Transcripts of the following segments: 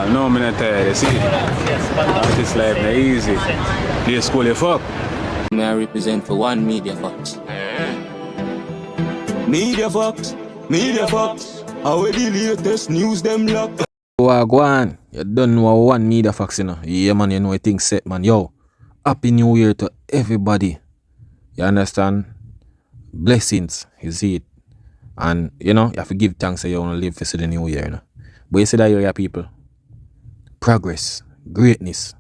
No, I'm not tired, you see. Artist life not easy. Play school, you fuck. I represent for one Media Fox. Media Fox, Media Fox. How the latest news them lock. Go on. You don't know one Media Fox, you know. Yeah, man, you know things set, man. Yo, Happy New Year to everybody. You understand? Blessings, you see it. And, you know, you have to give thanks that you want to live for the new year, you know. But you see that area, people. Progress, greatness.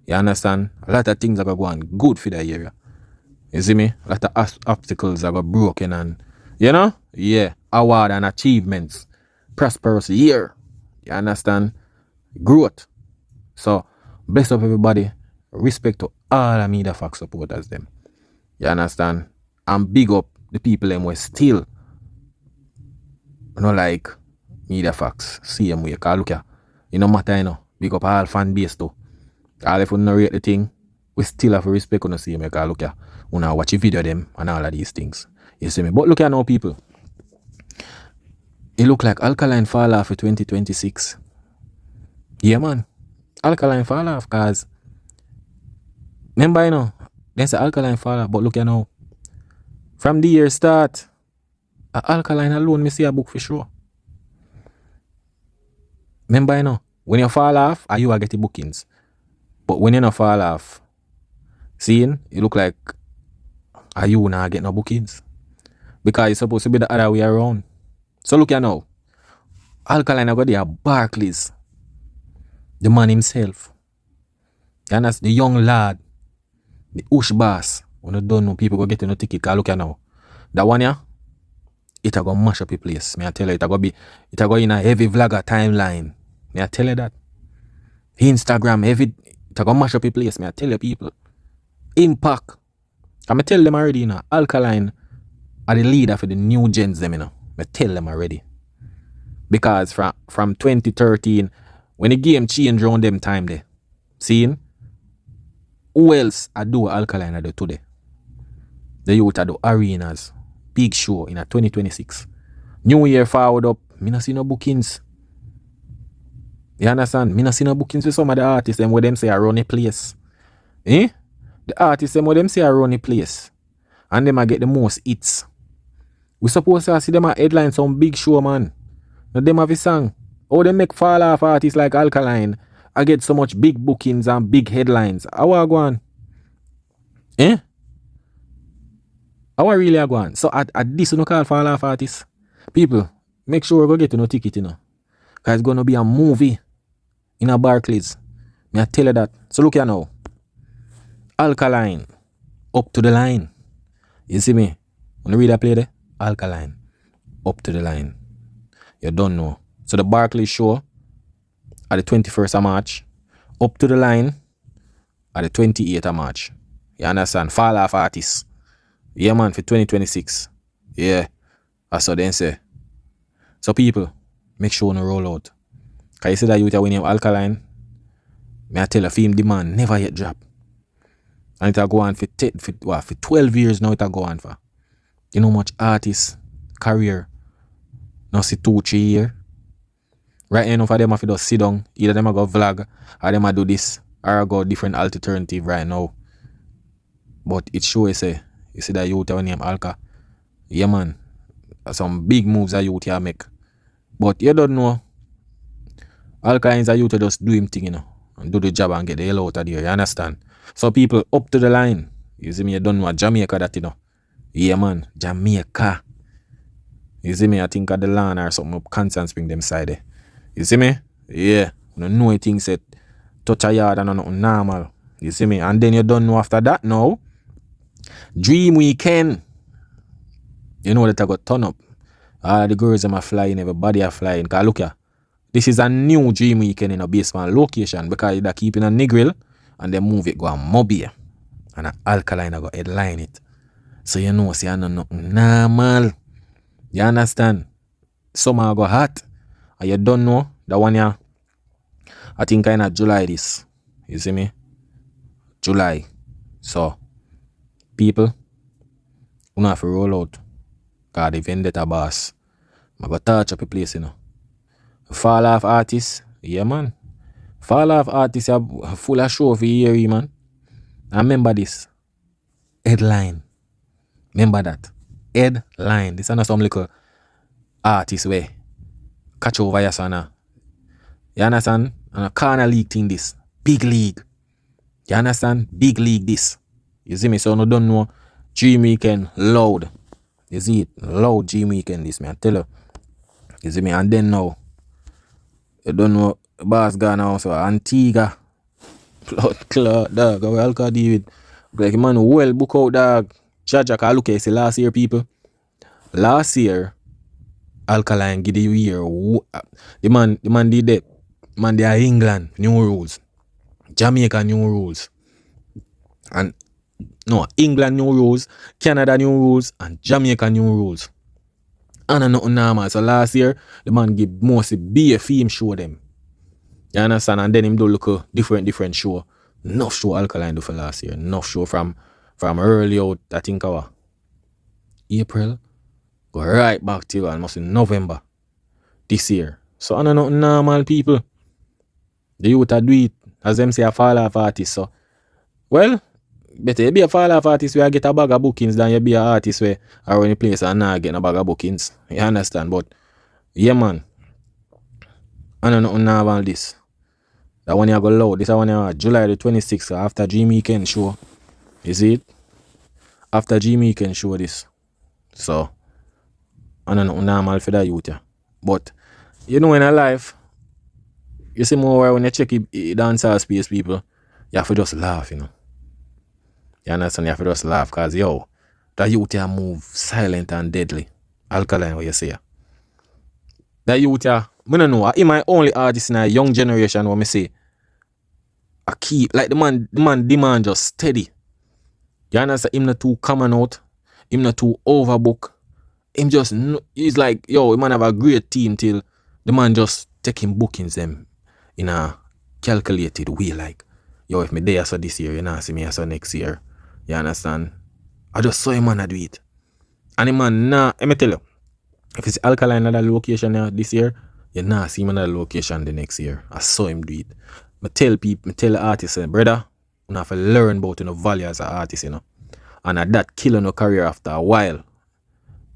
You understand? A lot of things are going good for that area. You see me? A lot of obstacles are broken and, you know? Yeah. Award and achievements. Prosperous year. You understand? Growth. So, bless up everybody. Respect to all the Media Fox supporters them. You understand? And big up the people them were still like Media Fox. See them way. Cause look here. You know matter, you know. Big up all fan base too. All if you don't rate the thing, we still have to respect on the see me. Cause look here. When I watch a video them and all of these things. You see me? But look here now, people. It look like Alkaline Falloff for 2026. Yeah, man. Alkaline Falloff, cause remember, you know, there's an Alkaline Falloff, but look here now. From the year start, Alkaline alone, me see a book for sure. Remember, you know, when you fall off, you are getting bookings. But when you not fall off, seeing, it look like you not get no bookings. Because it's supposed to be the other way around. So look here now. Alkaline I got there Barclays. The man himself. And that's the young lad. The Ush boss. When you don't know people go get no ticket. Cause look here now. That one here, it a go mash up your place. Me I tell you, it a go in a heavy vlogger timeline. Me I tell you that. Instagram, it a go mash up your place. Me I tell you people. Impact. I tell them already, you know, Alkaline are the leader for the new gens them, you know. I tell them already. Because from 2013, when the game changed around them time there, seeing who else I do Alkaline I do today? The youth I do arenas, big show in a 2026. New year forward up, me not see no bookings. You understand? Me not see no bookings with some of the artists them where them say I run a place. Eh? The artists them where them say I run a place. And them I get the most hits. We supposed to see them a headline some big show, man. Now them have a song. Oh, they make Falloff artists like Alkaline. I get so much big bookings and big headlines. How are going? Eh? How are really going? So at this you know call Falloff artists. People, make sure we go get no ticket, you know. Cause it's gonna be a movie in a Barclays. Me I tell you that. So look here now. Alkaline. Up to the line. You see me? When you read that play there? Alkaline. Up to the line. You don't know. So the Barclays show at the 21st of March. Up to the line at the 28th of March. You understand? Falloff artists. Yeah, man, for 2026. Yeah. That's what they say. So people, make sure you roll out. Cause you see that youth when you have Alkaline, may I tell you, film demand never yet drop. And it'll go on for 12 years now it'll go on for. You know much artist career. Now see 2-3 years. Right now for them if you just sit down, either them a go vlog or them a do this or go different alternative right now. But it sure say you see that youth when name Alka. Yeah man. Some big moves that youth here make. But you don't know. Alka is a youth to just do him thing, you know. And do the job and get the hell out of there. You understand? So people up to the line. You see me, you don't know Jamaica that, you know. Yeah man, Jamaica. You see me, I think at the land or something up Constant Spring them side there. You see me? Yeah. You don't know things that touch a yard and nothing normal. You see me? And then you don't know after that now. Dream Weekend. You know that I got turn up. All the girls them are flying, everybody are flying. Cause look here. This is a new Dream Weekend in a basement location because they're keeping a Negril and they move it go a Mobile. And an Alkaline I got headline it. So you know, see, I know nothing normal. You understand? Summer go hot. And you don't know that one year. I think kind of July this. You see me? July. So, people, you have to roll out. Because the vendetta boss. I got touch up a place, you know. Falloff artists, yeah man. Falloff artists are full of show for year, man. And remember this. Headline. Remember that. Headline. This is not some little artist way. Catch over your son. You understand? And a corner league thing this. Big league. You understand? Big league this. You see me? So no don't know. Jamaican loud. You see it? Loud Jamaican this, man. I tell you. You see me? And then now. You don't know. Boss gone also. Antigua. Blood clot, dog. How I'll call David. Like man, well book out, dog. Jaja, cause look at say last year, people. Last year, Alkaline give the year. The man did that. Man, they are England, new rules. Jamaica, new rules. And no, England, new rules. Canada, new rules. And Jamaica, new rules. And nothing normal. So last year, the man give mostly be a theme show them. You understand? And then him do look a different show. Enough show Alkaline do for last year. Enough show from early out, I think our April. Go right back till almost in November this year. So I don't know normal people. The youth are do it. As them say a Falloff artist. So well, better you be a Falloff artist where you get a bag of bookings than you be an artist where are in a place and not get a bag of bookings. You understand? But yeah man. I don't know normal this. That one you go loud. This one you July the 26th after Jamaican show. You see it? After Jamaican show this. So I don't know normal for that youth. Yeah. But you know in a life, you see more when you check it dancehall space people, you have to just laugh, you know. You understand? You have to just laugh because yo, that youth here move silent and deadly. Alkaline what you say. That youth here, I don't know, he my only artist in a young generation what me say. I keep like the man demand just steady. You understand? Him not too common out. Him not too overbook. Him just he's like yo, he man have a great team till the man just taking bookings them in a calculated way. Like yo, if me there so this year, you know, see me so next year. You understand? I just saw him man do it. And the man let me tell you, if it's Alkaline at that location this year, you nah see him at that location the next year. I saw him do it. I tell people, I tell the artists, brother, you have to learn about the value as an artist, you know. And that killing your career after a while.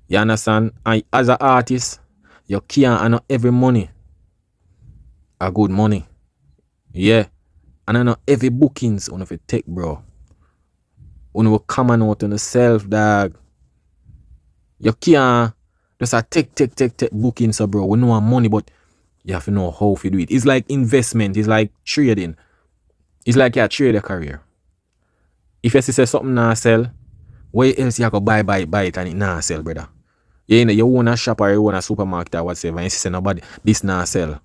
You understand? And as an artist, you can't earn every money a good money. Yeah. And I know every bookings on if you take, bro. When you come out on yourself, dog. You can't just take bookings, so bro. We know money, but you have to know how to do it. It's like investment. It's like trading. It's like you trade a career. If you say something not sell, where else you go buy it and it not sell, brother? You own a shop or you own a supermarket or whatever, and you say nobody this not sell.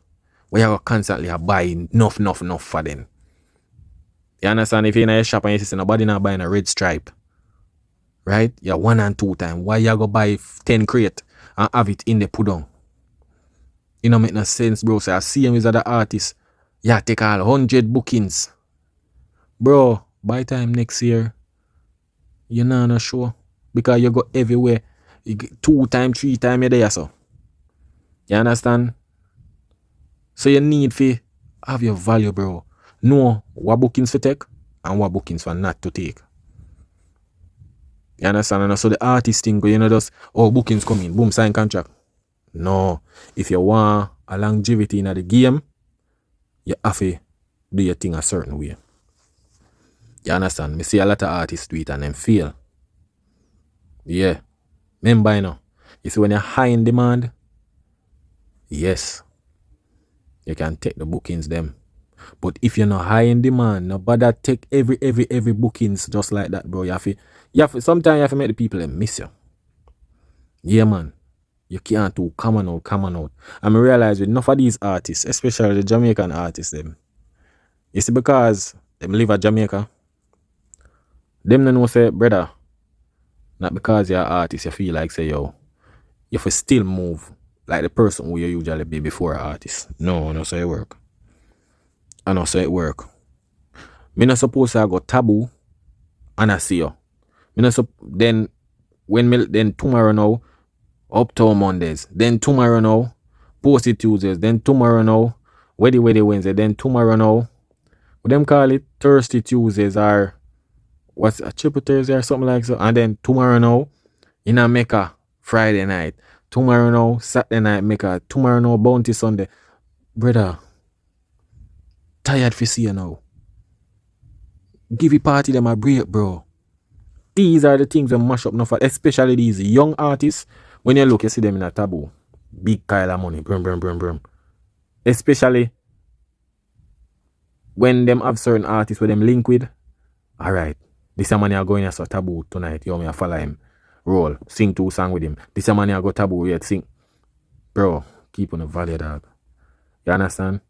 Where you go constantly buy enough for them. You understand? If you're in a shop and you say nobody not buying a red stripe, right? You're 1 and 2 times. Why you go buy 10 crate and have it in the pudding? It don't make no sense, bro. So I see him as other artists. Yeah, take all 100 bookings. Bro, by time next year, you're not sure. Because you go everywhere. You get 2 times, 3 times you're there, so. You understand? So you need to have your value, bro. Know what bookings for take and what bookings for not to take. You understand? And so the artist thing, you know, just, bookings come in, boom, sign contract. No. If you want a longevity in the game, you have to do your thing a certain way. You understand? Me see a lot of artists do it and them fail. Yeah. Remember, you know, you see when you're high in demand, yes, you can take the bookings them. But if you're not high in demand, nobody take every bookings just like that, bro. You have to sometimes you have to make the people miss you. Yeah, man. You can't do come on out. And I realize with enough of these artists, especially the Jamaican artists, them. You see, because them live at Jamaica, them don't know say, brother, not because you're an artist, you feel like say, yo, you have to still move like the person who you usually be before an artist. No, so it work. I know so it work. Me not supposed to go taboo and I see you. Then tomorrow now, Uptown Mondays. Then tomorrow now, Posted Tuesdays. Then tomorrow now, Wednesday. Then tomorrow now, what them call it? Thirsty Tuesdays or what's a Triple Thursday or something like so. And then tomorrow now, in a Mecca, Friday night. Tomorrow now, Saturday night, Mecca. Tomorrow now, Bounty Sunday. Brother, tired for see you now. Give a party them a break, bro. These are the things that mash up enough, especially these young artists. When you look, you see them in a taboo. Big pile of money. Brum, brum, brum, brum. Especially when them have certain artists with them link with. Alright, this man are going as a taboo tonight. You me a follow him. Roll. Sing 2 songs with him. This man are go taboo yet sing. Bro, keep on the value, dog. You understand?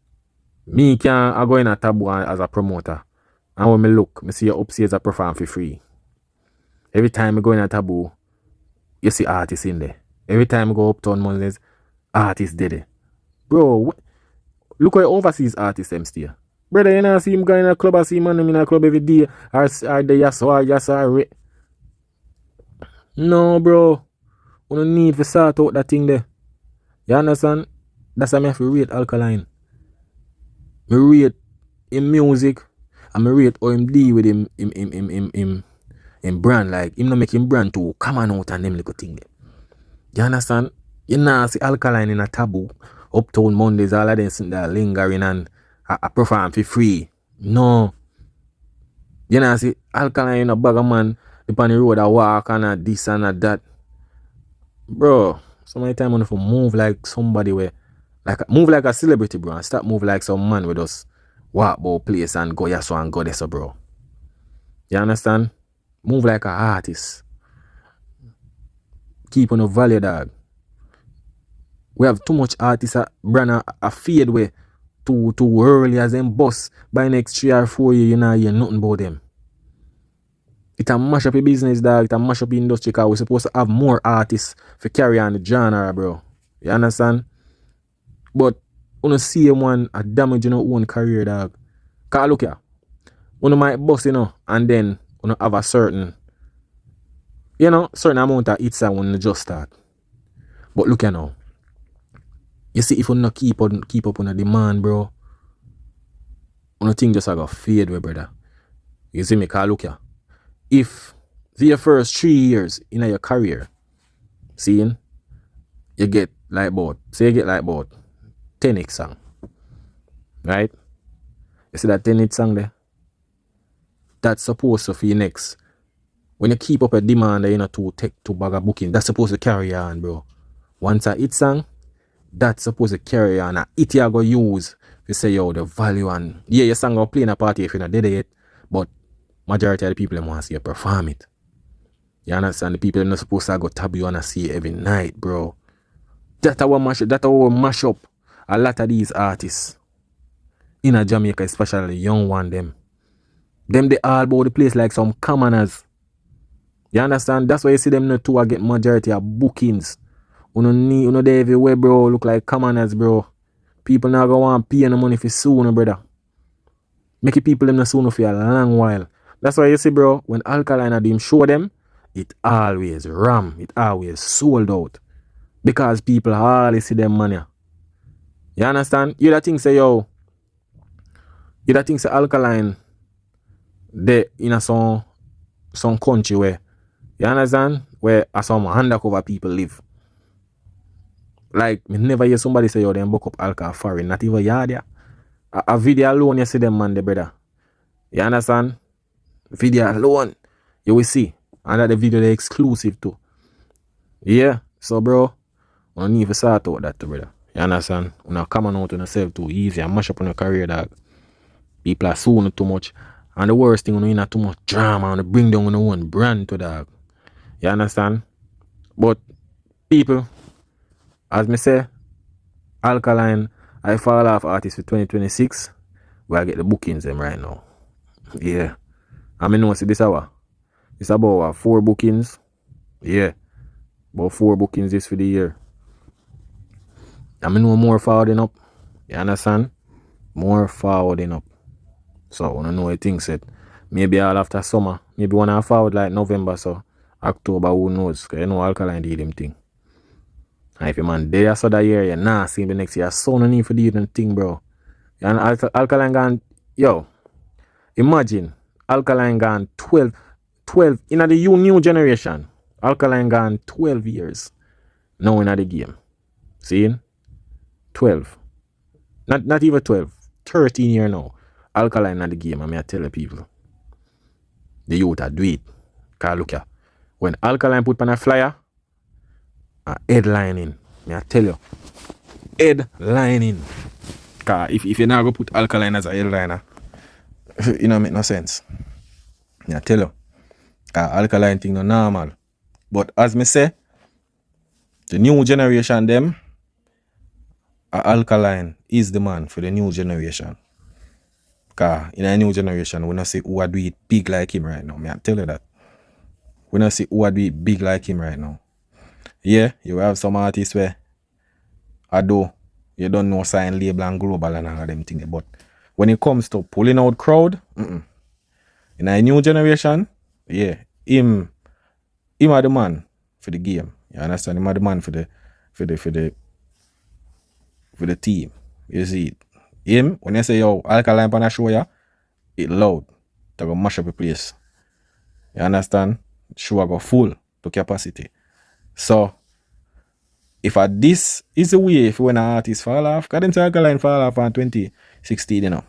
Me I go in a taboo as a promoter. And when me look, me see you upstairs a perform for free. Every time I go in a taboo, you see artists in there. Every time I go uptown Mondays, artists did it. Bro, look at overseas artists them still. Brother, you know see him going in a club, I see him in a club every day. Or the yes. No, bro. We don't need to sort out that thing there. You understand? That's why I have to rate Alkaline. I rate him music and I rate how him deal with him brand. Like, him not make him brand too come on out and them little thing there. You understand? You know see Alkaline in a taboo. Uptown Mondays, all of them sitting there lingering and I perform for free. No. You know see Alkaline in a bag of man upon the road I walk and a this and a that. Bro, so many times I have to move like somebody where move like a celebrity, bro, and stop move like some man with us walk about place and go yes and go this, bro. You understand? Move like an artist. Keep on the value, dog. We have too much artists brand a fade way too early as them boss. By next 3 or 4 years, you know hear nothing about them. It a mash up a business, dog. It a mash up the industry because we're supposed to have more artists for carry on the genre, bro. You understand? But when you see one a damage your own career, dog. Cause look here. When you might boss, and then when you have a certain amount of hits when you just start. But look here now. You see, if you not keep up on the demand, bro, one thing just go fade away, brother. You see me, cause look here. If for your first 3 years in your career, seeing, you get like about 10x song. Right? You see that 10x song there? That's supposed to be next. When you keep up a demand and you not to take to bag of booking, that's supposed to carry on, bro. Once a hit song, that's supposed to carry on. A hit you go use to say yo the value and yeah, your song go play in a party if you're not dead yet, but majority of the people want to see you perform it. You understand? The people are not supposed to go tab you and see it every night, bro. That's how we mash up a lot of these artists in a Jamaica, especially the young one them. Them they all about the place like some commoners. You understand? That's why you see them not two get majority of bookings. You they everywhere, bro. Look like commoners, bro. People now go want pay no money for soon, brother. Make it people them not soon for a long while. That's why you see, bro, when Alkaline had him show them, it always ram. It always sold out. Because people hardly see them money. You understand? You that think say, yo, you that think say Alkaline, they in a some country where, you understand? Where some undercover people live. Like, me never hear somebody say, yo, them book up alcohol foreign. Not even yard, yeah. A video alone, you see them, man, the brother. You understand? Video alone, you will see. And that the video they exclusive too. Yeah. So, bro, you need to sort out that too, brother. You understand? You not come on out on yourself too easy and mash up on your career, dog. People are suing you too much. And the worst thing, you not too much drama and bring down your own brand to, dog. You understand? But, people, as me say, Alkaline, I Falloff artist for 2026. Where I get the bookings them right now. Yeah. I mean, no, see this hour. It's about 4 bookings. Yeah. About 4 bookings this for the year. I mean, no more forwarding up. You understand? More forwarding up. So, I don't know what things said. Maybe all after summer. Maybe when I forward like November, so October, who knows? Because you know Alkaline did them thing. And if you man there so that year, you nah see the next year. So no need for do them thing, bro. And Alkaline gone, yo, imagine Alkaline gone 12 in the new generation. Alkaline gone 12 years now in the game. See? 12. Not even 12. 13 years now. Alkaline in the game, and I tell the people. The youth are do it. Cause look here. When Alkaline put on a flyer, headlining. I tell you. Headlining. Cause if you now go put Alkaline as a headliner, it don't make no sense. I tell you. Alkaline thing no normal. But as me say, the new generation them, Alkaline is the man for the new generation. Cause in a new generation, we not see who do it big like him right now. I tell you that. We not see who do it big like him right now. Yeah, you have some artists where although you don't know sign label and global and all of them things, but when it comes to pulling out crowd, in a new generation, yeah, him are the man for the game. You understand? Him are the man for the team. You see it. Him, when you say yo, Alkaline pan a show ya, it loud. To go mash up the place. You understand? Show go full to capacity. So if this is the way if when an artist fall off, because them say Alkaline fall off in 2016, you know.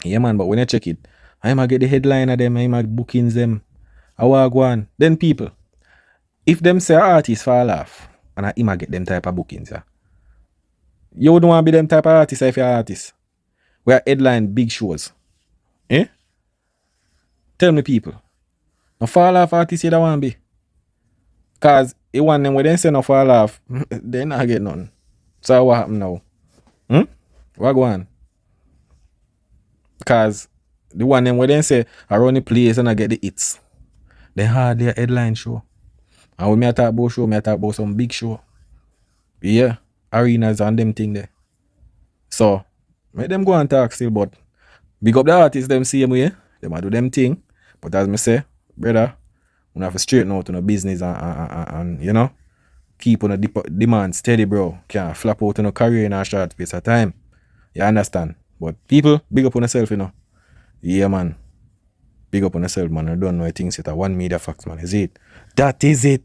Yeah man, but when you check it, I might get the headline of them, I might bookings them. I walk one. Then people, if them say artists fall off, and I might get them type of bookings, yeah. You wouldn't want to be them type of artists if you're an artist. We are headline big shows. Eh? Tell me people. No fall off artists you don't want to be. Because it want them when they say no fall off, they not get none. So what happen now? What go on? Because the one them when they say around the place and I get the hits. They had their headline show. And when I talk about show, I talk about some big show. Yeah. Arenas and them thing there. So, make them go and talk still, but big up the artists them same way. They might do them thing. But as me say, brother, we have to straighten out on the business and you know, keep on the demand steady, bro. Can't flap out on a career in a short space of time. You understand? But people, big up on yourself, you know. Yeah, man. Big up on yourself, man. I don't know things that are one media facts, man. Is it? That is it.